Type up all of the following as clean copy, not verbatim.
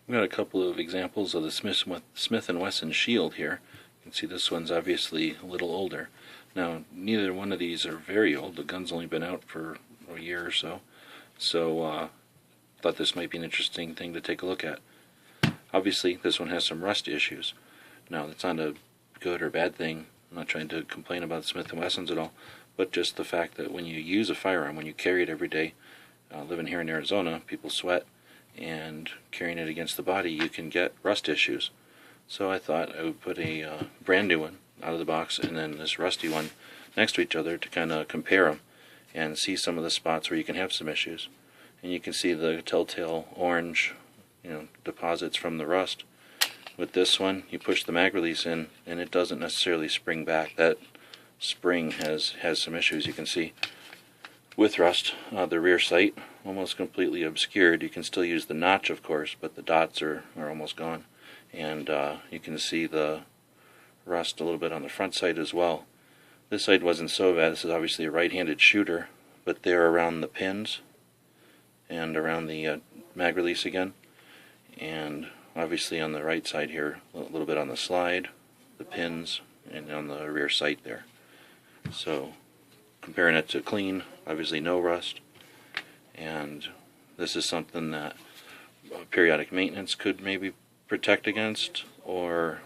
We've got a couple of examples of the Smith & Wesson Shield here. You can see this one's obviously a little older. Now, neither one of these are very old. The gun's only been out for a year or so. So, thought this might be an interesting thing to take a look at. Obviously, this one has some rust issues. Now, that's not a good or bad thing. I'm not trying to complain about Smith & Wessons at all, but just the fact that when you use a firearm, when you carry it every day, living here in Arizona, people sweat, and carrying it against the body, you can get rust issues. So I thought I would put a brand new one out of the box and then this rusty one next to each other to kind of compare them and see some of the spots where you can have some issues. And you can see the telltale orange, deposits from the rust. With this one, you push the mag release in and it doesn't necessarily spring back. That spring has some issues. You can see with rust, the rear sight almost completely obscured. You can still use the notch, of course, but the dots are almost gone. And you can see the rust a little bit on the front sight as well. This side wasn't so bad. This is obviously a right-handed shooter, but they're around the pins and around the mag release again. And obviously on the right side here, a little bit on the slide, the pins, and on the rear sight there. So comparing it to clean, obviously no rust. And this is something that periodic maintenance could maybe protect against, or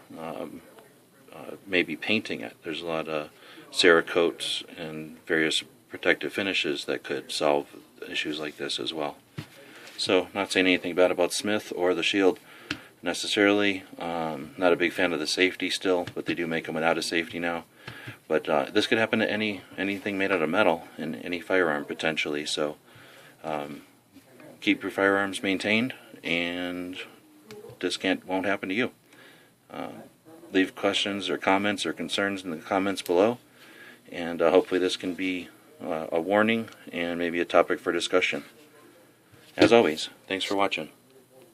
maybe painting it. There's a lot of Cerakotes and various protective finishes that could solve issues like this as well. So, not saying anything bad about Smith or the Shield necessarily. Not a big fan of the safety still, but they do make them without a safety now. But this could happen to anything made out of metal in any firearm potentially. So keep your firearms maintained, and this won't happen to you. Leave questions or comments or concerns in the comments below, and hopefully this can be a warning and maybe a topic for discussion. As always, thanks for watching.